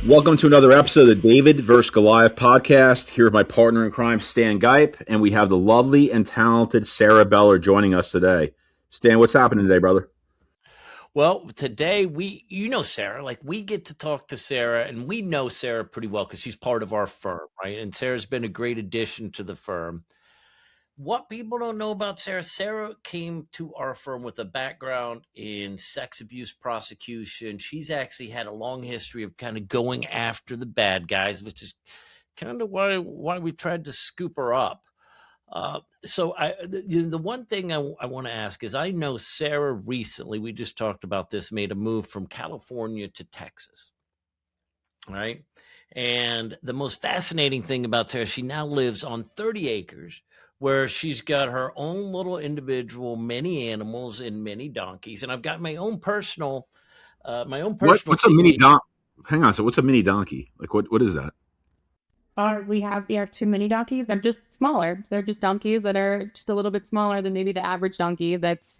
Welcome to another episode of the David vs. Goliath Podcast. Here with my partner in crime, Stan Gipe, and we have the lovely and talented Sara Beller joining us today. Stan, what's happening today, brother? Well, today Sara, we get to talk to Sara, and we know Sara pretty well because she's part of our firm, right? And Sara's been a great addition to the firm. What people don't know about Sara came to our firm with a background in sex abuse prosecution. She's actually had a long history of kind of going after the bad guys, which is kind of why we tried to scoop her up. So the one thing I want to ask is, I know Sara recently, we just talked about this, made a move from California to Texas, right? And the most fascinating thing about Sara, she now lives on 30 acres where she's got her own little individual, many animals and many donkeys. And I've got my own personal, What's a mini donkey? Hang on. So what's a mini donkey? Like what is that? We have two mini donkeys. They're just smaller. They're just donkeys that are just a little bit smaller than maybe the average donkey that's,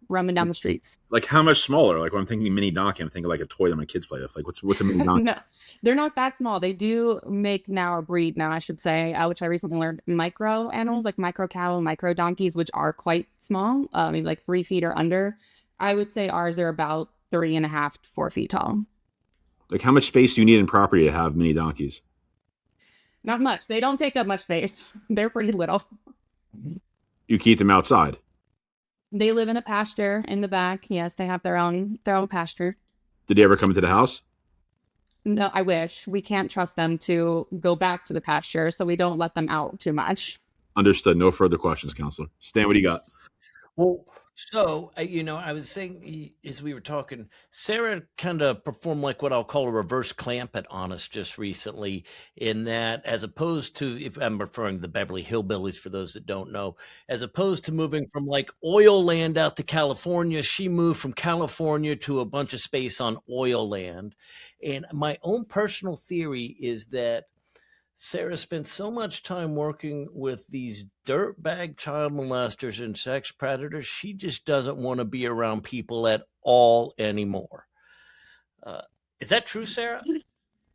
roaming down the streets. Like how much smaller? Like when I'm thinking mini donkey, I'm thinking like a toy that my kids play with. Like what's a mini donkey? No, they're not that small. They do make now a breed now, I should say, which I recently learned, micro animals, like micro cattle, micro donkeys, which are quite small, maybe like 3 feet or under. I would say ours are about 3.5 to 4 feet tall. Like how much space do you need in property to have mini donkeys? Not much. They don't take up much space. They're pretty little. You keep them outside? They live in a pasture in the back. Yes, they have their own pasture. Did they ever come into the house? No, I wish. We can't trust them to go back to the pasture, so we don't let them out too much. Understood. No further questions, counselor. Stan, what do you got? Well, so, I was saying, as we were talking, Sara kind of performed like what I'll call a reverse Clampett on us just recently, in that, as opposed to, if I'm referring to the Beverly Hillbillies for those that don't know, as opposed to moving from like oil land out to California, she moved from California to a bunch of space on oil land. And my own personal theory is that Sara spent so much time working with these dirtbag child molesters and sex predators, she just doesn't want to be around people at all anymore. Is that true, Sara?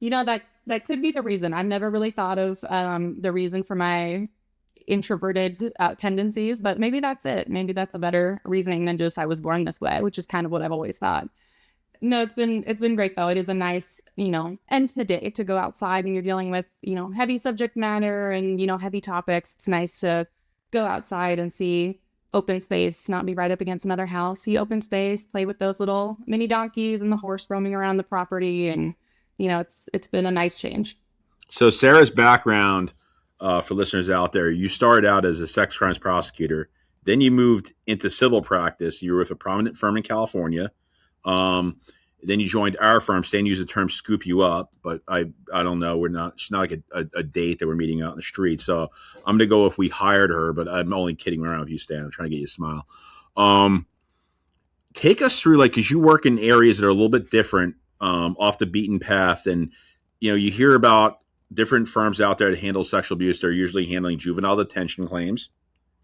That could be the reason. I've never really thought of the reason for my introverted tendencies, but maybe that's it. Maybe that's a better reasoning than just I was born this way, which is kind of what I've always thought. No, it's been great though. It is a nice, end to the day to go outside and you're dealing with, heavy subject matter and, heavy topics. It's nice to go outside and see open space, not be right up against another house, see open space, play with those little mini donkeys and the horse roaming around the property. And, it's been a nice change. So Sara's background, for listeners out there, you started out as a sex crimes prosecutor, then you moved into civil practice. You were with a prominent firm in California. Then you joined our firm. Stan used the term "scoop you up," but I don't know. It's not like a date that we're meeting out in the street. So I'm gonna go if we hired her, but I'm only kidding around with you, Stan. I'm trying to get you to smile. Take us through, because you work in areas that are a little bit different, off the beaten path, and you hear about different firms out there that handle sexual abuse. They're usually handling juvenile detention claims,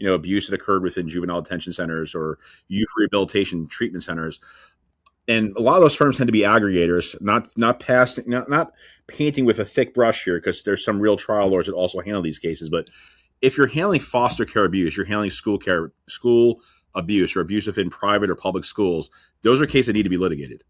abuse that occurred within juvenile detention centers or youth rehabilitation treatment centers. And a lot of those firms tend to be aggregators, not painting with a thick brush here, because there's some real trial lawyers that also handle these cases. But if you're handling foster care abuse, you're handling school abuse, or abuse within private or public schools, those are cases that need to be litigated.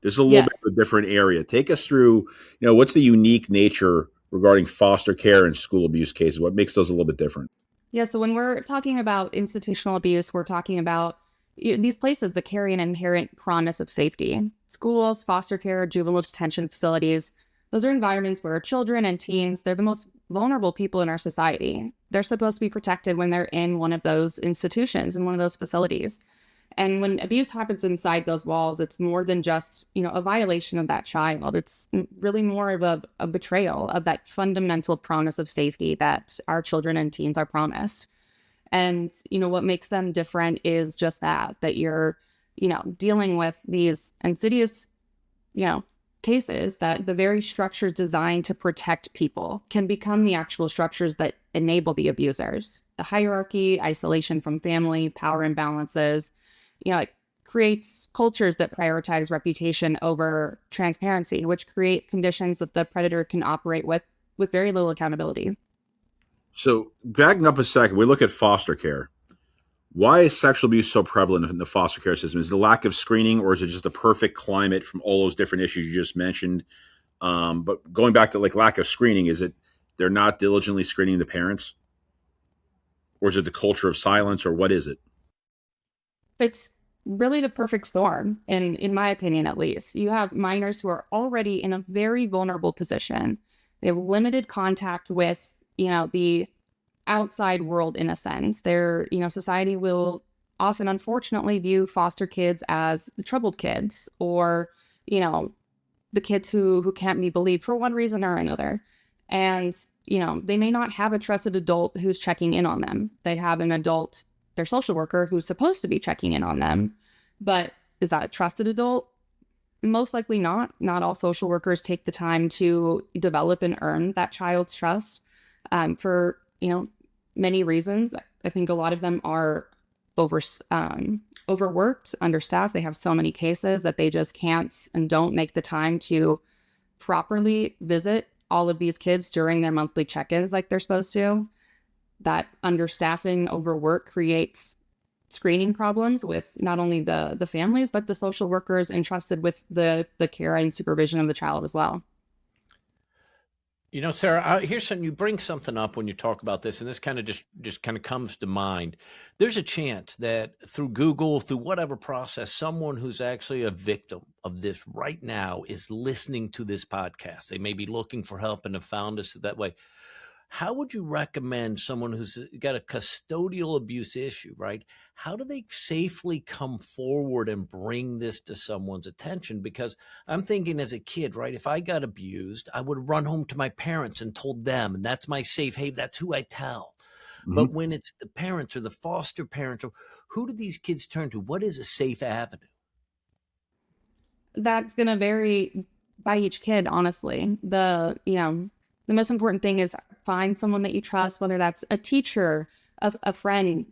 This is a little bit of a different area. Take us through, what's the unique nature regarding foster care and school abuse cases? What makes those a little bit different? Yeah, so when we're talking about institutional abuse, we're talking about these places that carry an inherent promise of safety. Schools, foster care, juvenile detention facilities, those are environments where children and teens, they're the most vulnerable people in our society. They're supposed to be protected when they're in one of those institutions, in one of those facilities. And when abuse happens inside those walls, it's more than just, a violation of that child. It's really more of a betrayal of that fundamental promise of safety that our children and teens are promised. And, what makes them different is just that you're, dealing with these insidious, cases that the very structures designed to protect people can become the actual structures that enable the abusers. The hierarchy, isolation from family, power imbalances, creates cultures that prioritize reputation over transparency, which create conditions that the predator can operate with very little accountability. So backing up a second, we look at foster care. Why is sexual abuse so prevalent in the foster care system? Is it the lack of screening, or is it just the perfect climate from all those different issues you just mentioned? But going back to like lack of screening, is it they're not diligently screening the parents? Or is it the culture of silence, or what is it? It's really the perfect storm, in my opinion, at least. You have minors who are already in a very vulnerable position. They have limited contact with, the outside world in a sense. Society will often, unfortunately, view foster kids as the troubled kids, or, the kids who can't be believed for one reason or another. And, they may not have a trusted adult who's checking in on them. They have an adult, their social worker, who's supposed to be checking in on them. But is that a trusted adult? Most likely not. Not all social workers take the time to develop and earn that child's trust for, many reasons. I think a lot of them are overworked, understaffed. They have so many cases that they just can't and don't make the time to properly visit all of these kids during their monthly check-ins like they're supposed to. That understaffing, overwork creates screening problems with not only the families, but the social workers entrusted with the care and supervision of the child as well. Sara, here's something, you bring something up when you talk about this, and this kind of just kind of comes to mind. There's a chance that through Google, through whatever process, someone who's actually a victim of this right now is listening to this podcast. They may be looking for help and have found us that way. How would you recommend someone who's got a custodial abuse issue, right? How do they safely come forward and bring this to someone's attention? Because I'm thinking as a kid, right, if I got abused, I would run home to my parents and told them, and that's my safe haven. That's who I tell. Mm-hmm. But when it's the parents or the foster parents, or who do these kids turn to? What is a safe avenue? That's going to vary by each kid, honestly. The most important thing is find someone that you trust, whether that's a teacher, a friend,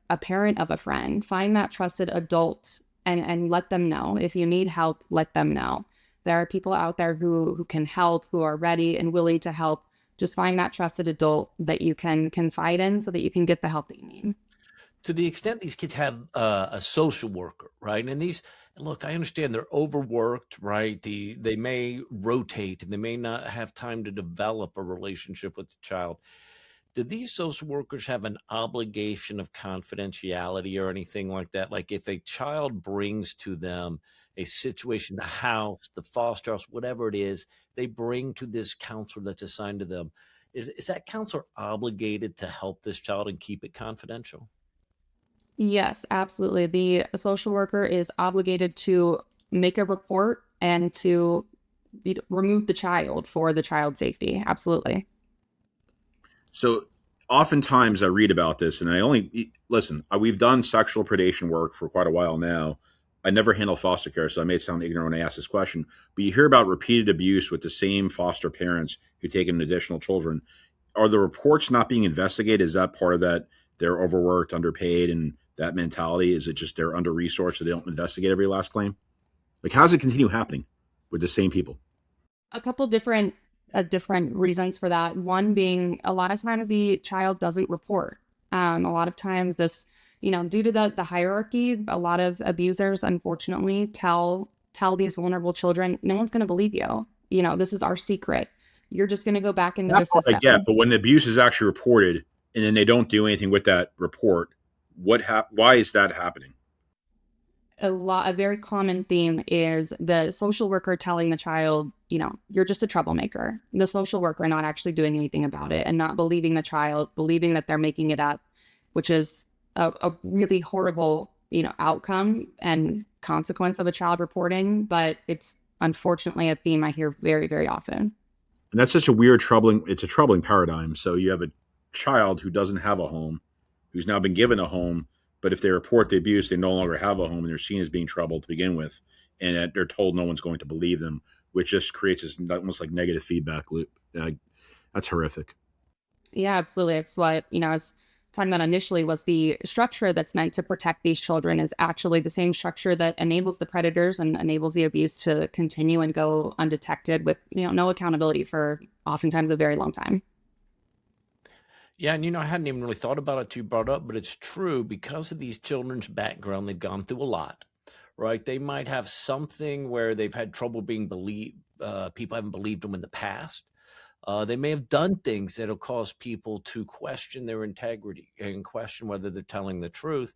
a parent of a friend. Find that trusted adult and let them know. If you need help, let them know. There are people out there who can help, who are ready and willing to help. Just find that trusted adult that you can confide in so that you can get the help that you need. To the extent these kids have a social worker, right? And look, I understand they're overworked, right? They may rotate and they may not have time to develop a relationship with the child. Do these social workers have an obligation of confidentiality or anything like that? Like if a child brings to them a situation, the house, the foster house, whatever it is, they bring to this counselor that's assigned to them. Is that counselor obligated to help this child and keep it confidential? Yes, absolutely. The social worker is obligated to make a report and to remove the child for the child's safety. Absolutely. So oftentimes I read about this, and we've done sexual predation work for quite a while now. I never handle foster care, so I may sound ignorant when I ask this question, but you hear about repeated abuse with the same foster parents who take in additional children. Are the reports not being investigated? Is that part of that? They're overworked, underpaid, and that mentality? Is it just they're under-resourced so they don't investigate every last claim? Like, how does it continue happening with the same people? A couple different reasons for that. One being, a lot of times the child doesn't report. A lot of times this, due to the hierarchy, a lot of abusers, unfortunately, tell these vulnerable children, no one's going to believe you. This is our secret. You're just going to go back into the system. Yeah, but when the abuse is actually reported and then they don't do anything with that report, why is that happening? A very common theme is the social worker telling the child, you're just a troublemaker. The social worker not actually doing anything about it and not believing the child, believing that they're making it up, which is a really horrible, outcome and consequence of a child reporting. But it's unfortunately a theme I hear very, very often. And that's such a troubling paradigm. So you have a child who doesn't have a home, who's now been given a home, but if they report the abuse, they no longer have a home and they're seen as being troubled to begin with. And they're told no one's going to believe them, which just creates this almost like negative feedback loop. That's horrific. Yeah, absolutely. It's what, as talking about initially was the structure that's meant to protect these children is actually the same structure that enables the predators and enables the abuse to continue and go undetected with, no accountability for oftentimes a very long time. Yeah, and I hadn't even really thought about it till you brought up, but it's true because of these children's background, they've gone through a lot, right? They might have something where they've had trouble being believed, people haven't believed them in the past. They may have done things that'll cause people to question their integrity and question whether they're telling the truth.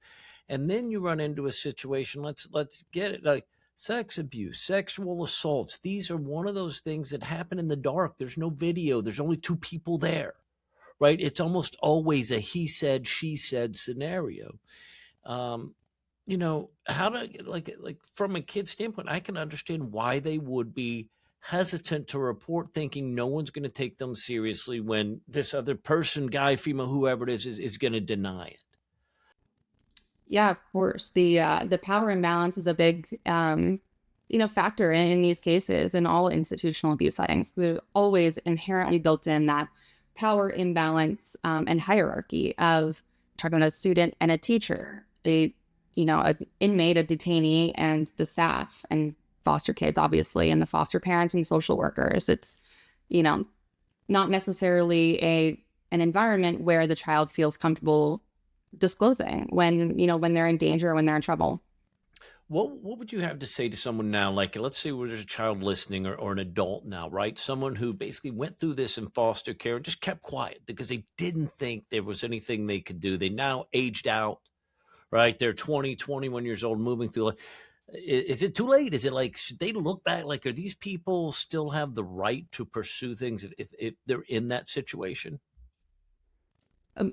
And then you run into a situation, let's get it, like sex abuse, sexual assaults. These are one of those things that happen in the dark. There's no video. There's only two people there. Right? It's almost always a he said, she said scenario. How to like from a kid's standpoint, I can understand why they would be hesitant to report, thinking no one's going to take them seriously when this other person, guy, female, whoever it is going to deny it. Yeah, of course. The power imbalance is a big factor in these cases in all institutional abuse settings. We're always inherently built in that power imbalance and hierarchy of talking about a student and a teacher, an inmate, a detainee, and the staff and foster kids, obviously, and the foster parents and social workers. It's, not necessarily an environment where the child feels comfortable disclosing when they're in danger or when they're in trouble. What would you have to say to someone now, like, let's say there's a child listening or an adult now, right? Someone who basically went through this in foster care and just kept quiet because they didn't think there was anything they could do. They now aged out, right? They're 20, 21 years old, moving through. Is it too late? Is it like, should they look back? Like, are these people still have the right to pursue things if they're in that situation?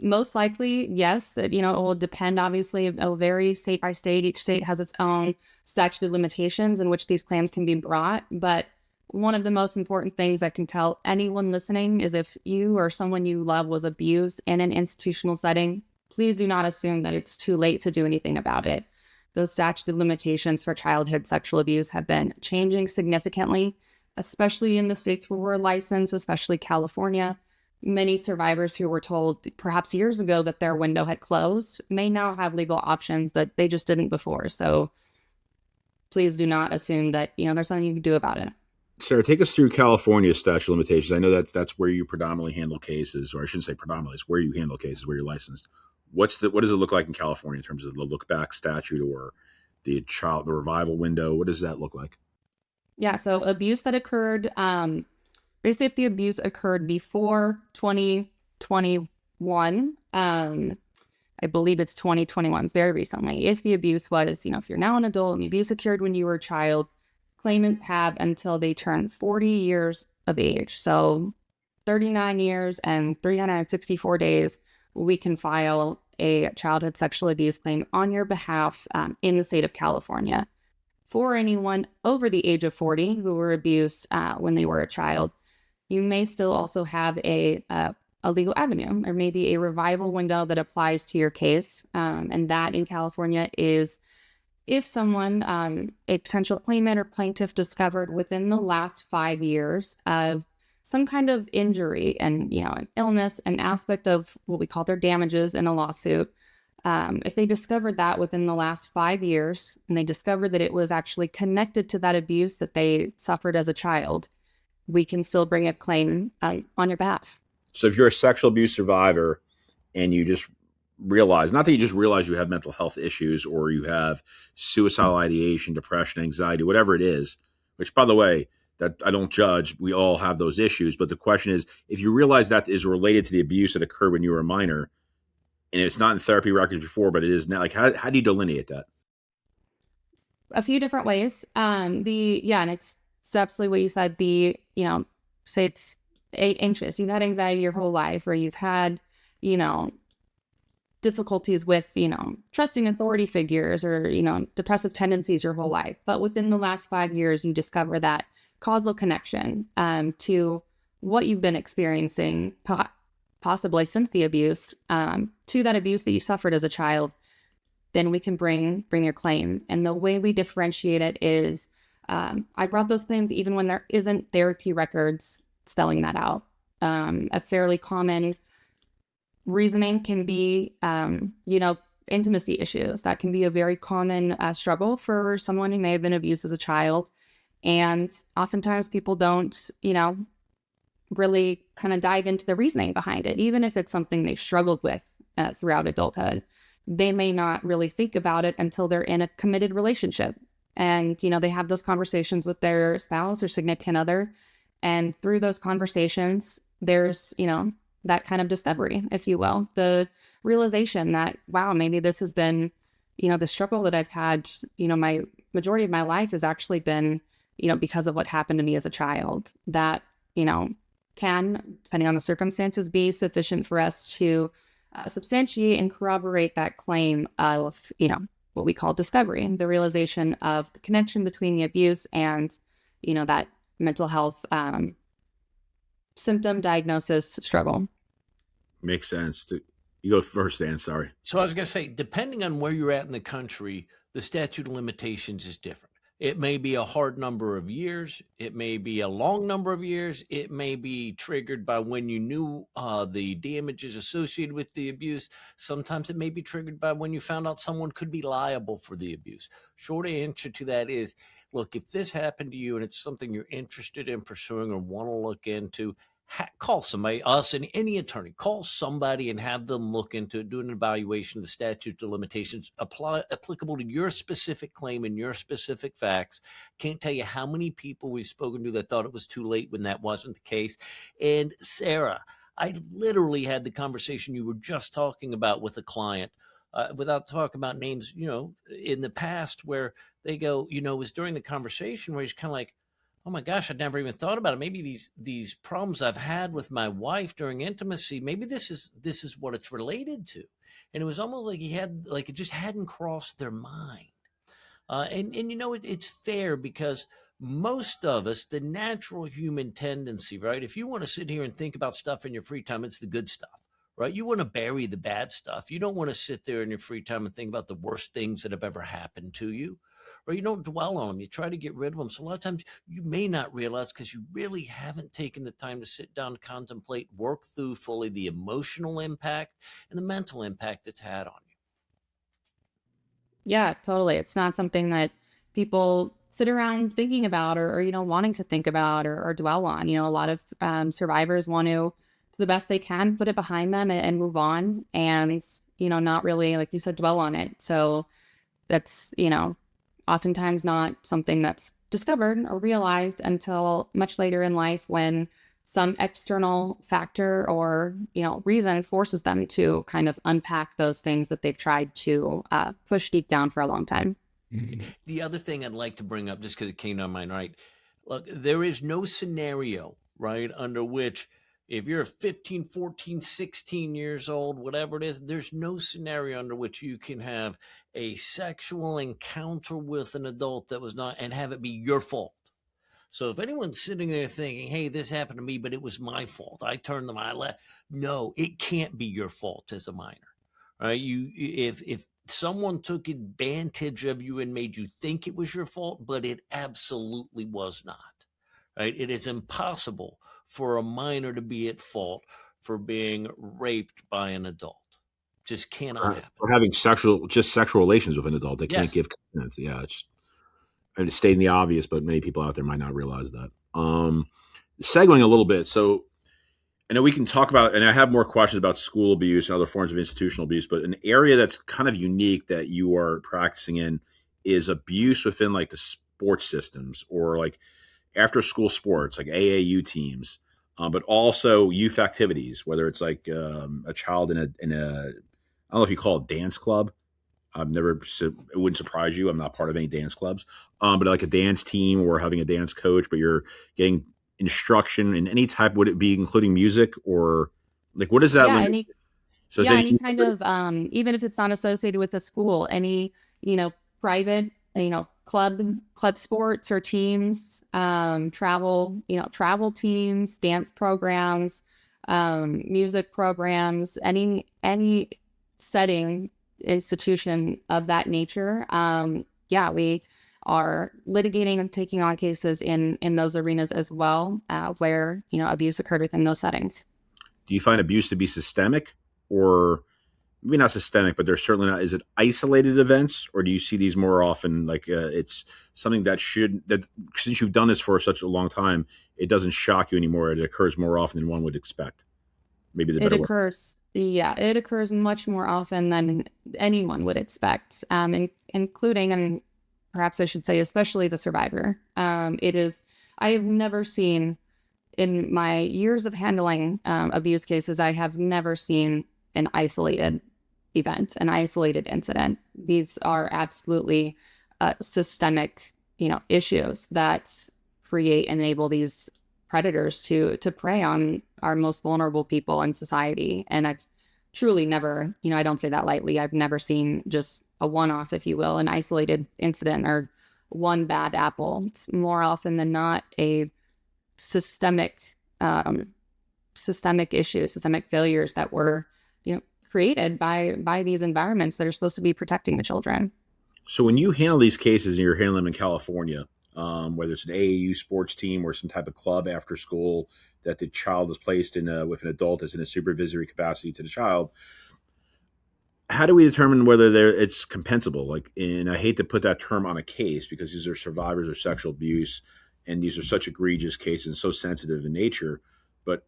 Most likely, yes. It will depend, obviously. It'll vary state by state. Each state has its own statute of limitations in which these claims can be brought. But one of the most important things I can tell anyone listening is if you or someone you love was abused in an institutional setting, please do not assume that it's too late to do anything about it. Those statute of limitations for childhood sexual abuse have been changing significantly, especially in the states where we're licensed, especially California. Many survivors who were told perhaps years ago that their window had closed may now have legal options that they just didn't before. So please do not assume that, there's something you can do about it. Sara, take us through California's statute of limitations. I know that's where you predominantly handle cases, or I shouldn't say predominantly, it's where you handle cases, where you're licensed. What does it look like in California in terms of the look back statute or the revival window? What does that look like? Yeah, so abuse that occurred, basically, if the abuse occurred before 2021, I believe it's 2021, it's very recently. If the abuse was, if you're now an adult and the abuse occurred when you were a child, claimants have until they turn 40 years of age. So 39 years and 364 days, we can file a childhood sexual abuse claim on your behalf in the state of California. For anyone over the age of 40 who were abused when they were a child, you may still also have a legal avenue or maybe a revival window that applies to your case. And that in California is if someone, a potential claimant or plaintiff discovered within the last 5 years of some kind of injury and, an illness, an aspect of what we call their damages in a lawsuit. If they discovered that within the last 5 years and they discovered that it was actually connected to that abuse that they suffered as a child, we can still bring a claim on your behalf. So if you're a sexual abuse survivor and you just realize, not that you just realize you have mental health issues or you have suicidal ideation, depression, anxiety, whatever it is, which, by the way, that I don't judge, we all have those issues. But the question is, if you realize that is related to the abuse that occurred when you were a minor, and it's not in therapy records before, but it is now, like, how do you delineate that? A few different ways. And it's absolutely what you said. Say it's anxious. You've had anxiety your whole life, or you've had, difficulties with, trusting authority figures or, depressive tendencies your whole life. But within the last 5 years, you discover that causal connection to what you've been experiencing, possibly since the abuse, to that abuse that you suffered as a child, then we can bring your claim. And the way we differentiate it is, I brought those claims even when there isn't therapy records spelling that out. A fairly common reasoning can be, intimacy issues. That can be a very common struggle for someone who may have been abused as a child. And oftentimes people don't, really kind of dive into the reasoning behind it, even if it's something they've struggled with throughout adulthood. They may not really think about it until they're in a committed relationship. And, they have those conversations with their spouse or significant other. And through those conversations, there's, that kind of discovery, if you will, the realization that, wow, maybe this has been, the struggle that I've had, my majority of my life has actually been, because of what happened to me as a child. That, can, depending on the circumstances, be sufficient for us to substantiate and corroborate that claim of, what we call discovery, the realization of the connection between the abuse and, that mental health symptom diagnosis struggle. Makes sense. You go first, Dan. Sorry. So I was going to say, depending on where you're at in the country, the statute of limitations is different. It may be a hard number of years. It may be a long number of years. It may be triggered by when you knew the damages associated with the abuse. Sometimes it may be triggered by when you found out someone could be liable for the abuse. Short answer to that is, look, if this happened to you and it's something you're interested in pursuing or want to look into, call somebody, us and any attorney, call somebody and have them look into it, do an evaluation of the statute of limitations applicable to your specific claim and your specific facts. Can't tell you how many people we've spoken to that thought it was too late when that wasn't the case. And Sara, I literally had the conversation you were just talking about with a client, without talking about names, in the past, where they go, it was during the conversation where he's kind of like, oh my gosh, I'd never even thought about it. Maybe these problems I've had with my wife during intimacy, maybe this is what it's related to. And it was almost like it just hadn't crossed their mind. It's fair, because most of us, the natural human tendency, right? If you want to sit here and think about stuff in your free time, it's the good stuff, right? You want to bury the bad stuff. You don't want to sit there in your free time and think about the worst things that have ever happened to you. Or you don't dwell on them. You try to get rid of them. So a lot of times you may not realize, because you really haven't taken the time to sit down, contemplate, work through fully the emotional impact and the mental impact it's had on you. Yeah, totally. It's not something that people sit around thinking about or wanting to think about or dwell on. A lot of survivors want to the best they can, put it behind them and move on and, not really, like you said, dwell on it. So that's, oftentimes not something that's discovered or realized until much later in life, when some external factor or, reason forces them to kind of unpack those things that they've tried to push deep down for a long time. The other thing I'd like to bring up, just because it came to mind, right? Look, there is no scenario, right, under which, if you're 15, 14, 16 years old, whatever it is, there's no scenario under which you can have a sexual encounter with an adult that was not, and have it be your fault. So if anyone's sitting there thinking, hey, this happened to me, but it was my fault, I turned them, I left. No, it can't be your fault as a minor, right? If someone took advantage of you and made you think it was your fault, but it absolutely was not, right? It is impossible for a minor to be at fault for being raped by an adult. Just cannot happen. Or having sexual relations with an adult. They can't give consent. Yeah, it's stating the obvious, but many people out there might not realize that. Segueing a little bit, so I know we can talk about, and I have more questions about school abuse and other forms of institutional abuse, but an area that's kind of unique that you are practicing in is abuse within like the sports systems, or like after school sports, like AAU teams, but also youth activities, whether it's like a child in a I don't know if you call it dance club. It wouldn't surprise you. I'm not part of any dance clubs, but like a dance team or having a dance coach, but you're getting instruction in any type. Would it be including music, or like, what is that? Yeah, any kind of, even if it's not associated with the school, any, private, club sports or teams, travel teams, dance programs, music programs, any setting, institution of that nature. We are litigating and taking on cases in those arenas as well, where, abuse occurred within those settings. Do you find abuse to be systemic, or maybe not systemic, but they're certainly not. Is it isolated events, or do you see these more often? Like it's something that since you've done this for such a long time, it doesn't shock you anymore. It occurs more often than one would expect. Maybe the better word. It occurs much more often than anyone would expect, including, and perhaps I should say, especially the survivor. I have never seen, in my years of handling abuse cases, I have never seen an isolated event, an isolated incident. These are absolutely systemic, issues that enable these predators to prey on our most vulnerable people in society. And I've truly never, I don't say that lightly, I've never seen just a one-off, if you will, an isolated incident or one bad apple. It's more often than not a systemic issues, systemic failures that were, created by these environments that are supposed to be protecting the children. So when you handle these cases and you're handling them in California, whether it's an AAU sports team or some type of club after school that the child is placed in with an adult as in a supervisory capacity to the child, how do we determine whether it's compensable? Like, and I hate to put that term on a case because these are survivors of sexual abuse, and these are such egregious cases and so sensitive in nature. But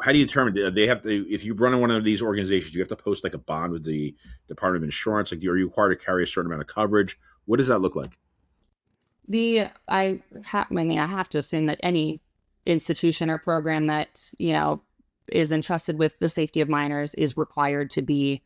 how do you determine? They have to, if you run in one of these organizations, you have to post like a bond with the Department of Insurance. Like, are you required to carry a certain amount of coverage? What does that look like? I have to assume that any institution or program that, is entrusted with the safety of minors is required to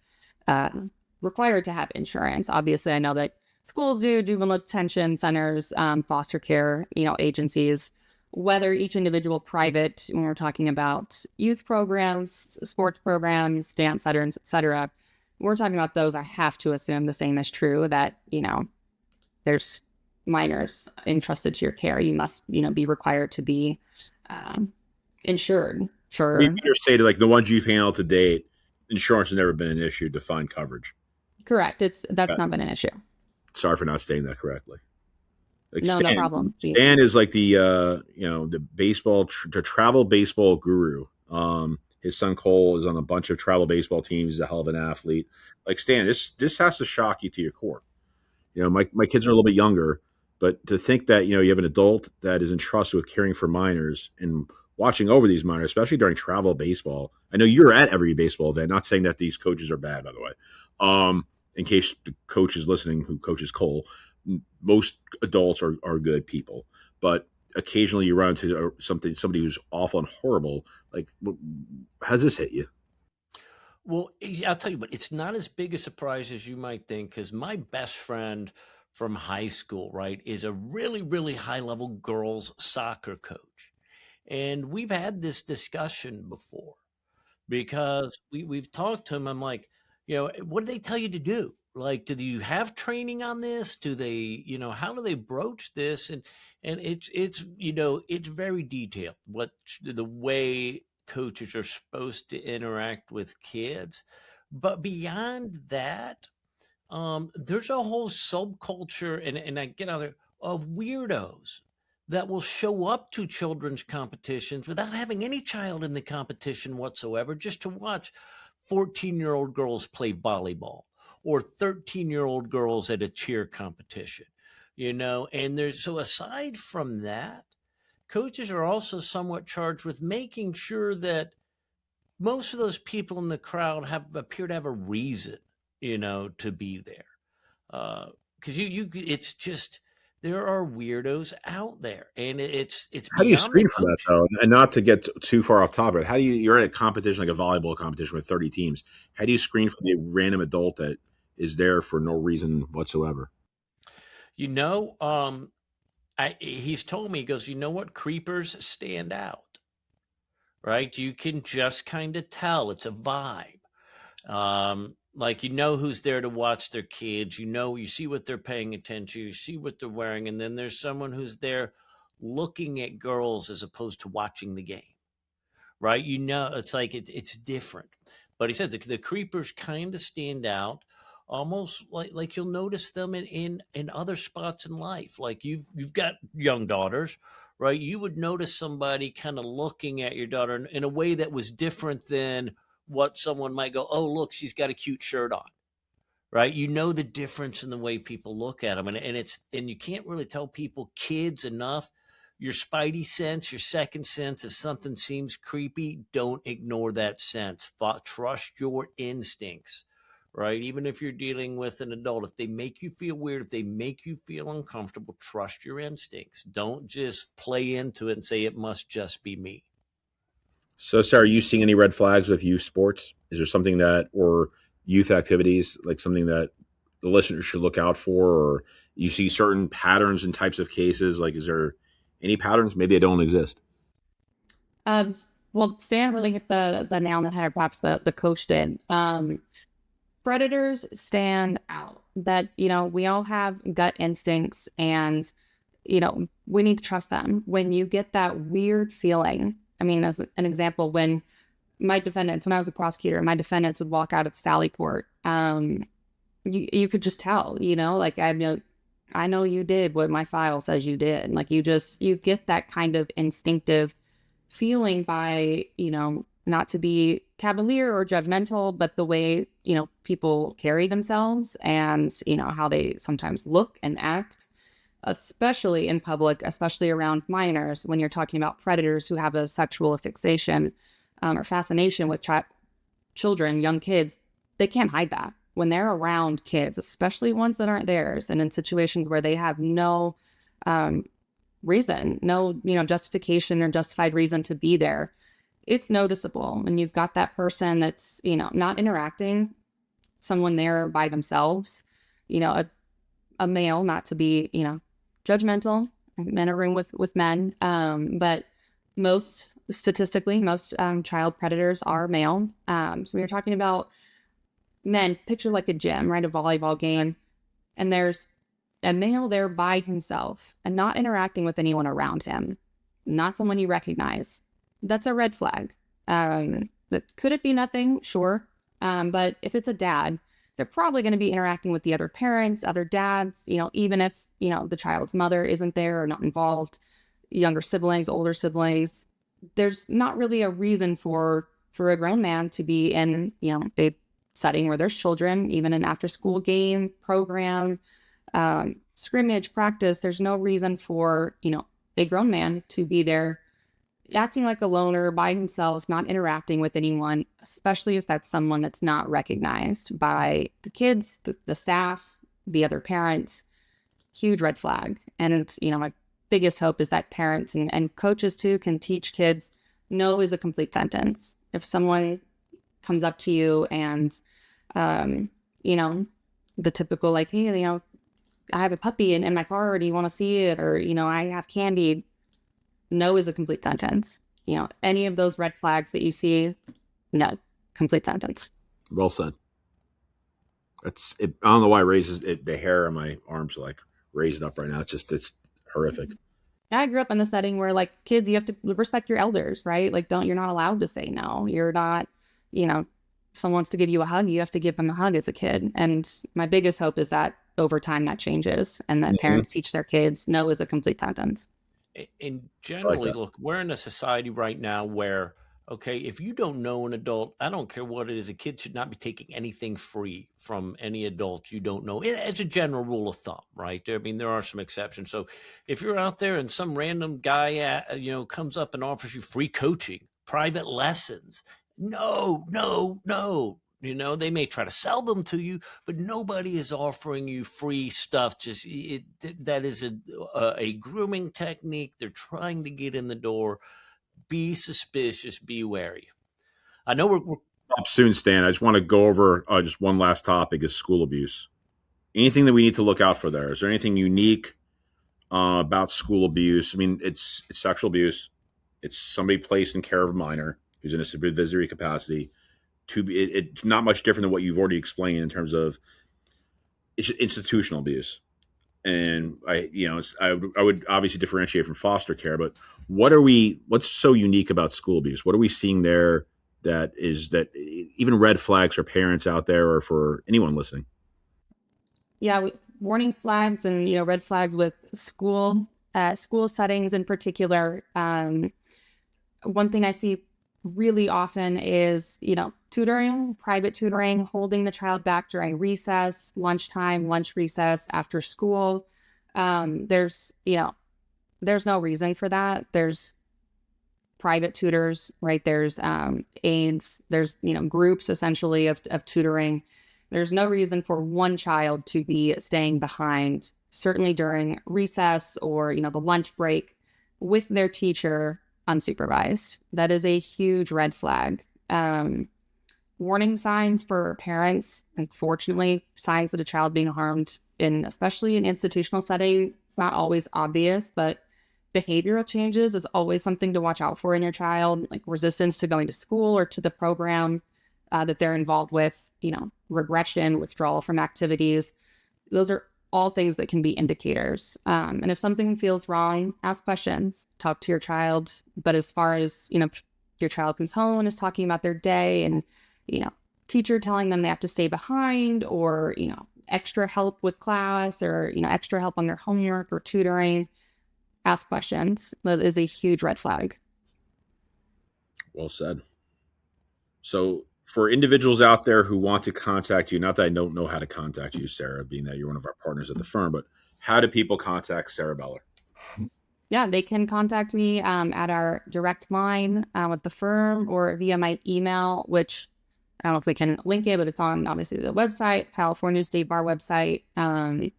have insurance. Obviously, I know that schools do, juvenile detention centers, foster care, agencies, whether each individual private, when we're talking about youth programs, sports programs, dance centers, et cetera, we're talking about those. I have to assume the same is true, that, there's minors entrusted to your care. You must, be required to be insured for. You say to like the ones you've handled to date, insurance has never been an issue to find coverage. Correct. That's not been an issue. Sorry for not saying that correctly. Like no problem. Stan is like the the travel baseball guru. His son Cole is on a bunch of travel baseball teams. He's a hell of an athlete. Like, Stan, this has to shock you to your core. My kids are a little bit younger, but to think that you have an adult that is entrusted with caring for minors and watching over these minors, especially during travel baseball. I know you're at every baseball event. Not saying that these coaches are bad, by the way. In case the coach is listening, who coaches Cole. Most adults are good people, but occasionally you run into somebody who's awful and horrible. Like, how does this hit you? Well, I'll tell you, but it's not as big a surprise as you might think, because my best friend from high school, right, is a really, really high-level girls soccer coach. And we've had this discussion before because we've talked to him. I'm like, what do they tell you to do? Like, do you have training on this? Do they, how do they broach this? And it's very detailed, what the way coaches are supposed to interact with kids. But beyond that, there's a whole subculture, and I get out there, of weirdos that will show up to children's competitions without having any child in the competition whatsoever, just to watch 14-year-old girls play volleyball or 13-year-old girls at a cheer competition, and so aside from that, coaches are also somewhat charged with making sure that most of those people in the crowd appear to have a reason, to be there. Because it's just, there are weirdos out there, and it's how do you screen for that though? And not to get too far off topic, how do you're at a competition like a volleyball competition with 30 teams? How do you screen for the random adult that is there for no reason whatsoever? He's told me, he goes, what, creepers stand out, right? You can just kind of tell. It's a vibe. Like, who's there to watch their kids, you see what they're paying attention, you see what they're wearing, and then there's someone who's there looking at girls as opposed to watching the game, right? It's like it's different. But he said the creepers kind of stand out, almost like you'll notice them in other spots in life. Like, you've got young daughters, right? You would notice somebody kind of looking at your daughter in a way that was different than what someone might go, oh, look, she's got a cute shirt on, right? You know the difference in the way people look at them. And you can't really tell people, kids, enough. Your spidey sense, your second sense, if something seems creepy, don't ignore that sense. Trust your instincts, right? Even if you're dealing with an adult, if they make you feel weird, if they make you feel uncomfortable, trust your instincts. Don't just play into it and say it must just be me. So, Sarah, are you seeing any red flags with youth sports? Is there something that, or youth activities, like something that the listeners should look out for, or you see certain patterns and types of cases? Like, is there any patterns? Maybe they don't exist. Well, Stan really hit the nail on the head, perhaps the coach did. Predators stand out. That, we all have gut instincts, and, we need to trust them. When you get that weird feeling, I mean, as an example, when I was a prosecutor, my defendants would walk out of the Sally Port, you could just tell, like, I know you did what my file says you did. Like, you get that kind of instinctive feeling by, not to be cavalier or judgmental, but the way, people carry themselves and, how they sometimes look and act, especially in public, especially around minors, when you're talking about predators who have a sexual fixation or fascination with children, young kids. They can't hide that. When they're around kids, especially ones that aren't theirs, and in situations where they have no reason, no, justification or justified reason to be there, it's noticeable. And you've got that person that's, not interacting, someone there by themselves, a male, not to be, judgmental, men are room with men. But statistically, most child predators are male. So we are talking about men, picture like a gym, right? A volleyball game. And there's a male there by himself and not interacting with anyone around him, not someone you recognize. That's a red flag. Could it be nothing? Sure. But if it's a dad, they're probably going to be interacting with the other parents, other dads, even if, the child's mother isn't there or not involved, younger siblings, older siblings. There's not really a reason for a grown man to be in, a setting where there's children, even an after school game program, scrimmage practice. There's no reason for, a grown man to be there acting like a loner by himself, not interacting with anyone, especially if that's someone that's not recognized by the kids, the staff, the other parents. Huge red flag. And it's, my biggest hope is that parents and coaches too can teach kids no is a complete sentence. If someone comes up to you and, the typical like, hey, I have a puppy in my car, do you want to see it? Or, I have candy. No is a complete sentence. Any of those red flags that you see, no, complete sentence. Well said. I don't know why it raises the hair on my arms are like raised up right now. It's horrific. I grew up in the setting where like kids, you have to respect your elders, right? Like you're not allowed to say no. You're not, if someone wants to give you a hug, you have to give them a hug as a kid. And my biggest hope is that over time that changes and that parents teach their kids no is a complete sentence. And generally, look, we're in a society right now where, okay, if you don't know an adult, I don't care what it is, a kid should not be taking anything free from any adult you don't know, as a general rule of thumb, right? I mean, there are some exceptions. So if you're out there and some random guy, comes up and offers you free coaching, private lessons, no. They may try to sell them to you, but nobody is offering you free stuff. That is a grooming technique. They're trying to get in the door. Be suspicious. Be wary. I know we're up soon, Stan. I just want to go over just one last topic: is school abuse. Anything that we need to look out for there? Is there anything unique about school abuse? I mean, it's sexual abuse. It's somebody placed in care of a minor who's in a supervisory capacity. It's not much different than what you've already explained in terms of institutional abuse. And I would obviously differentiate from foster care, but what's so unique about school abuse? What are we seeing there that even red flags for parents out there or for anyone listening? Yeah, warning flags and, red flags with school settings in particular. One thing I see really often is, tutoring, private tutoring, holding the child back during recess, lunchtime, lunch recess, after school. There's no reason for that. There's private tutors, right? There's aides, there's, groups essentially of tutoring. There's no reason for one child to be staying behind, certainly during recess or, the lunch break with their teacher unsupervised. That is a huge red flag. Warning signs for parents, unfortunately, signs that a child being harmed especially in institutional setting, it's not always obvious, but behavioral changes is always something to watch out for in your child, like resistance to going to school or to the program that they're involved with, regression, withdrawal from activities. Those are all things that can be indicators. And if something feels wrong, ask questions, talk to your child. But as far as, your child comes home and is talking about their day and, teacher telling them they have to stay behind or, extra help with class or, extra help on their homework or tutoring, ask questions. That is a huge red flag. Well said. So for individuals out there who want to contact you, not that I don't know how to contact you, Sara, being that you're one of our partners at the firm, but how do people contact Sara Beller? Yeah, they can contact me at our direct line with the firm or via my email, which I don't know if we can link it, but it's on obviously the website, California State Bar website. And,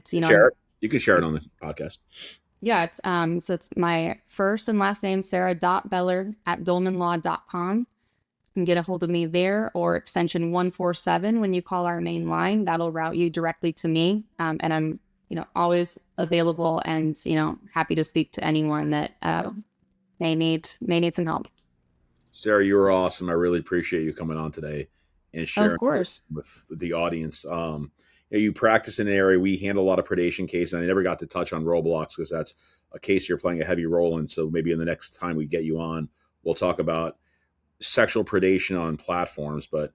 share it. You can share it on the podcast. Yeah, it's it's my first and last name, Sara.Beller@dolmanlaw.com. You can get a hold of me there or extension 147 when you call our main line. That'll route you directly to me. And I'm, always available and, happy to speak to anyone that may need some help. Sara, you were awesome. I really appreciate you coming on today and sharing with the audience. You practice in an area. We handle a lot of predation cases. And I never got to touch on Roblox because that's a case you're playing a heavy role in. So maybe in the next time we get you on, we'll talk about sexual predation on platforms. But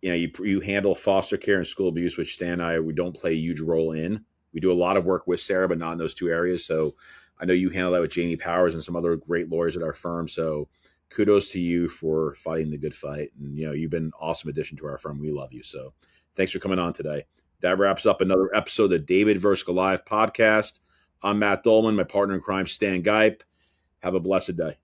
you handle foster care and school abuse, which Stan and I, we don't play a huge role in. We do a lot of work with Sara, but not in those two areas. So I know you handle that with Jamie Powers and some other great lawyers at our firm. So kudos to you for fighting the good fight. And, you've been an awesome addition to our firm. We love you. So thanks for coming on today. That wraps up another episode of the David vs. Goliath podcast. I'm Matt Dolman, my partner in crime, Stan Gipe. Have a blessed day.